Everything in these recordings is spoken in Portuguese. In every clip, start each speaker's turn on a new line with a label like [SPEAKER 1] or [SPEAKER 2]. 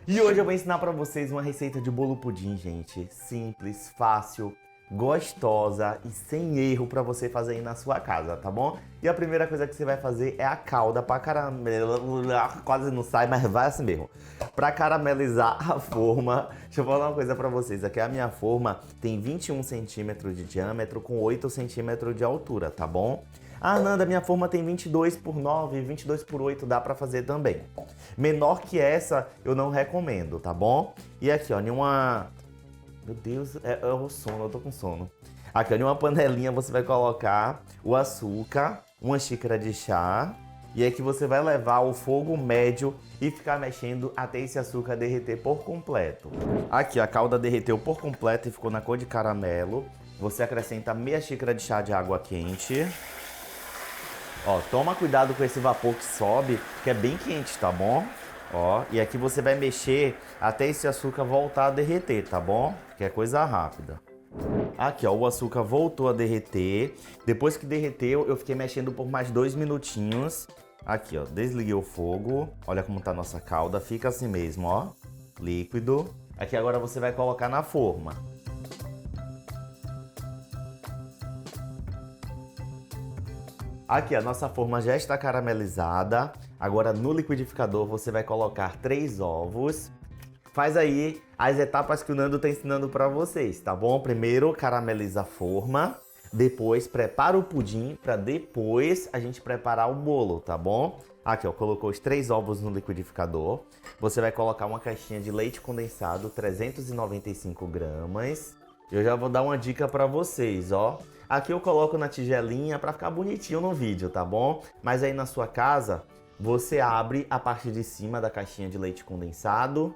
[SPEAKER 1] E hoje eu vou ensinar pra vocês uma receita de bolo pudim, gente. Simples, fácil, gostosa e sem erro pra você fazer aí na sua casa, tá bom? E a primeira coisa que você vai fazer é a calda pra caramelizar, quase não sai, mas vai assim mesmo. Pra caramelizar a forma, deixa eu falar uma coisa pra vocês. Aqui a minha forma tem 21 centímetros de diâmetro com 8 centímetros de altura, tá bom? Ah, Nanda, minha forma tem 22 por 9, 22 por 8, dá pra fazer também. Menor que essa, eu não recomendo, tá bom? E aqui, ó, em uma... Meu Deus, é o sono, eu tô com sono. Aqui, ó, em uma panelinha você vai colocar o açúcar, uma xícara de chá. E aqui você vai levar o fogo médio e ficar mexendo até esse açúcar derreter por completo. Aqui, a calda derreteu por completo e ficou na cor de caramelo. Você acrescenta meia xícara de chá de água quente. Ó, toma cuidado com esse vapor que sobe, que é bem quente, tá bom? Ó, e aqui você vai mexer até esse açúcar voltar a derreter, tá bom? Que é coisa rápida. Aqui, ó, o açúcar voltou a derreter. Depois que derreteu, eu fiquei mexendo por mais 2 minutinhos. Aqui, ó, desliguei o fogo. Olha como tá a nossa calda, fica assim mesmo, ó, líquido. Aqui agora você vai colocar na forma. Aqui a nossa forma já está caramelizada. Agora no liquidificador você vai colocar 3 ovos. Faz aí as etapas que o Nando está ensinando para vocês, tá bom? Primeiro carameliza a forma, depois prepara o pudim para depois a gente preparar o bolo, tá bom? Aqui ó, colocou os 3 ovos no liquidificador. Você vai colocar uma caixinha de leite condensado, 395 gramas. Eu já vou dar uma dica para vocês, ó. Aqui eu coloco na tigelinha para ficar bonitinho no vídeo, tá bom? Mas aí na sua casa, você abre a parte de cima da caixinha de leite condensado,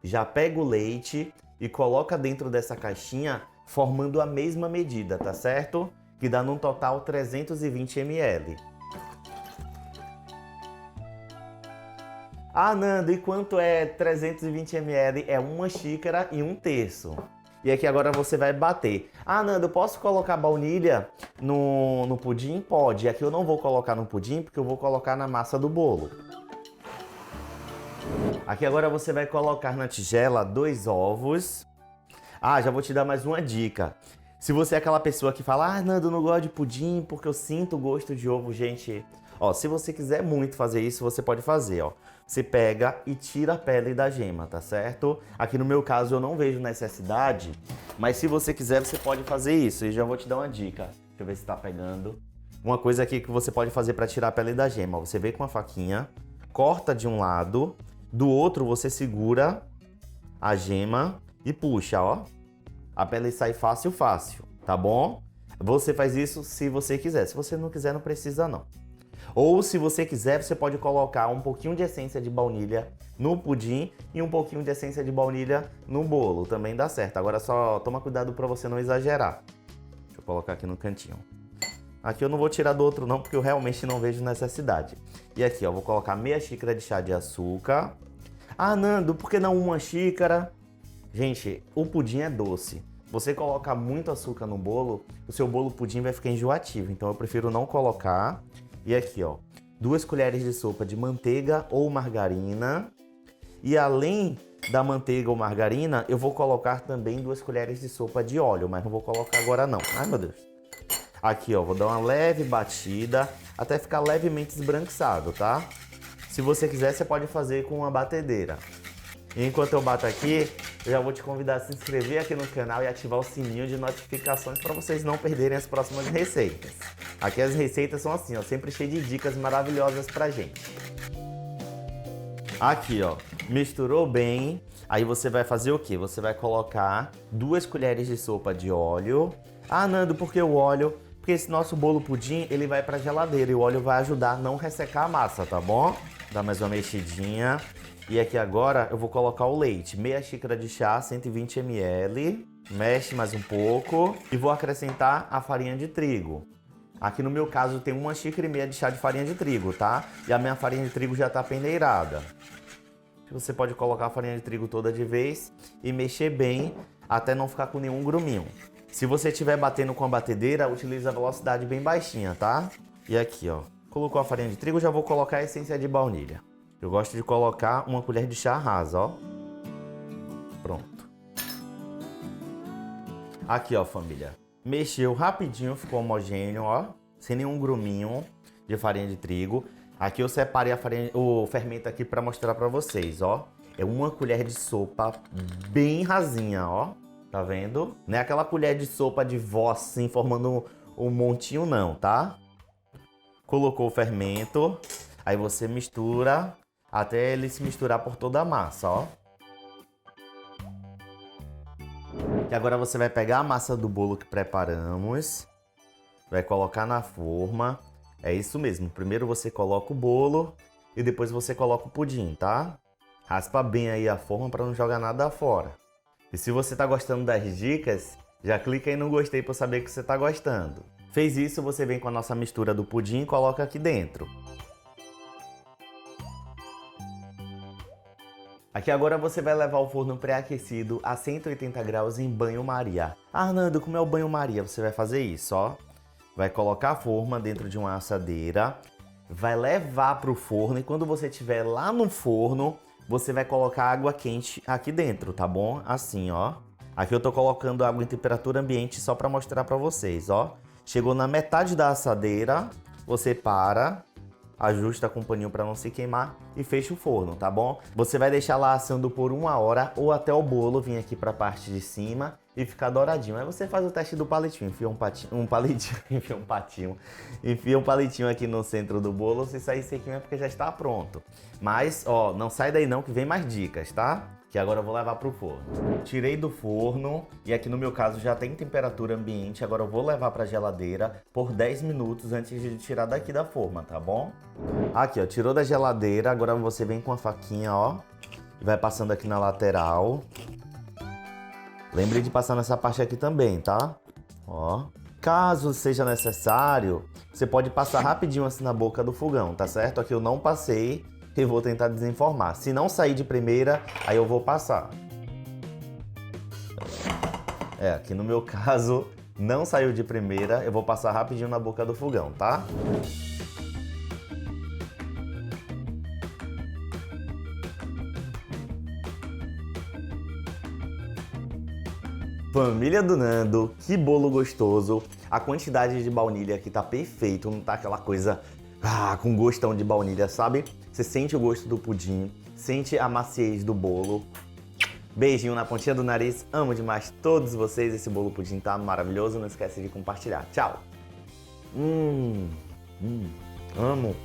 [SPEAKER 1] já pega o leite e coloca dentro dessa caixinha, formando a mesma medida, tá certo? Que dá num total 320 ml. Ah, Nando, e quanto é 320 ml? É uma xícara e 1/3. E aqui agora você vai bater. Ah, Nando, posso colocar baunilha no pudim? Pode. Aqui eu não vou colocar no pudim porque eu vou colocar na massa do bolo. Aqui agora você vai colocar na tigela 2 ovos. Ah, já vou te dar mais uma dica. Se você é aquela pessoa que fala, ah, Nando, eu não gosto de pudim porque eu sinto o gosto de ovo, gente. Ó, se você quiser muito fazer isso, você pode fazer, ó. Você pega e tira a pele da gema, tá certo? Aqui no meu caso eu não vejo necessidade, mas se você quiser, você pode fazer isso. E já vou te dar uma dica. Deixa eu ver se tá pegando. Uma coisa aqui que você pode fazer para tirar a pele da gema. Você vem com a faquinha, corta de um lado, do outro você segura a gema e puxa, ó. A pele sai fácil, fácil, tá bom? Você faz isso se você quiser. Se você não quiser, não precisa não. Ou se você quiser, você pode colocar um pouquinho de essência de baunilha no pudim e um pouquinho de essência de baunilha no bolo. Também dá certo. Agora só toma cuidado para você não exagerar. Deixa eu colocar aqui no cantinho. Aqui eu não vou tirar do outro não, porque eu realmente não vejo necessidade. E aqui, ó, vou colocar meia xícara de chá de açúcar. Ah, Nando, por que não uma xícara? Gente, o pudim é doce. Você colocar muito açúcar no bolo, o seu bolo pudim vai ficar enjoativo. Então eu prefiro não colocar. E aqui, ó, 2 colheres de sopa de manteiga ou margarina. E além da manteiga ou margarina, eu vou colocar também 2 colheres de sopa de óleo, mas não vou colocar agora não. Ai, meu Deus. Aqui, ó, vou dar uma leve batida até ficar levemente esbranquiçado, tá? Se você quiser, você pode fazer com uma batedeira. E enquanto eu bato aqui, eu já vou te convidar a se inscrever aqui no canal e ativar o sininho de notificações para vocês não perderem as próximas receitas. Aqui as receitas são assim, ó, sempre cheio de dicas maravilhosas pra gente. Aqui, ó, misturou bem. Aí você vai fazer o quê? Você vai colocar 2 colheres de sopa de óleo. Ah, Nando, por que o óleo? Porque esse nosso bolo pudim, ele vai pra geladeira e o óleo vai ajudar a não ressecar a massa, tá bom? Dá mais uma mexidinha. E aqui agora eu vou colocar o leite, meia xícara de chá, 120 ml. Mexe mais um pouco e vou acrescentar a farinha de trigo. Aqui no meu caso tem 1,5 xícara de chá de farinha de trigo, tá? E a minha farinha de trigo já tá peneirada. Você pode colocar a farinha de trigo toda de vez e mexer bem até não ficar com nenhum gruminho. Se você estiver batendo com a batedeira, utilize a velocidade bem baixinha, tá? E aqui, ó, colocou a farinha de trigo, já vou colocar a essência de baunilha. Eu gosto de colocar 1 colher de chá rasa, ó. pronto. Aqui, ó, família. Mexeu rapidinho, ficou homogêneo, ó. Sem nenhum gruminho de farinha de trigo. Aqui eu separei o fermento aqui para mostrar para vocês, ó. É uma colher de sopa bem rasinha, ó. Tá vendo? Não é aquela colher de sopa de vó assim, formando um montinho não, tá? Colocou o fermento, aí você mistura até ele se misturar por toda a massa, ó. E agora você vai pegar a massa do bolo que preparamos, vai colocar na forma. É isso mesmo, primeiro você coloca o bolo e depois você coloca o pudim, tá? Raspa bem aí a forma para não jogar nada fora. E se você tá gostando das dicas, já clica aí no gostei para saber que você tá gostando. Fez isso, você vem com a nossa mistura do pudim e coloca aqui dentro. Aqui agora você vai levar o forno pré-aquecido a 180 graus em banho-maria. Arnaldo, como é o banho-maria? Você vai fazer isso, ó. Vai colocar a forma dentro de uma assadeira, vai levar para o forno e quando você estiver lá no forno, você vai colocar água quente aqui dentro, tá bom? Assim, ó. Aqui eu tô colocando água em temperatura ambiente só para mostrar para vocês, ó. Chegou na metade da assadeira, você para, ajusta com o paninho para não se queimar e fecha o forno, tá bom? Você vai deixar lá assando por 1 hora ou até o bolo vir aqui para a parte de cima e ficar douradinho. Aí você faz o teste do palitinho, enfia um palitinho aqui no centro do bolo, se sair sequinho é porque já está pronto. Mas, ó, não sai daí não que vem mais dicas, tá? Que agora eu vou levar pro forno. Tirei do forno e aqui no meu caso já tem temperatura ambiente, agora eu vou levar pra geladeira por 10 minutos antes de tirar daqui da forma, tá bom? Aqui, ó, tirou da geladeira, agora você vem com a faquinha, ó, e vai passando aqui na lateral. Lembre de passar nessa parte aqui também, tá? Ó. Caso seja necessário, você pode passar rapidinho assim na boca do fogão, tá certo? Aqui eu não passei e vou tentar desenformar. Se não sair de primeira, aí eu vou passar. Aqui no meu caso, não saiu de primeira, eu vou passar rapidinho na boca do fogão, tá? Família do Nando, que bolo gostoso. A quantidade de baunilha aqui tá perfeito, não tá aquela coisa com gostão de baunilha, sabe? Você sente o gosto do pudim, sente a maciez do bolo. Beijinho na pontinha do nariz, amo demais todos vocês, esse bolo pudim tá maravilhoso, não esquece de compartilhar. Tchau! Amo!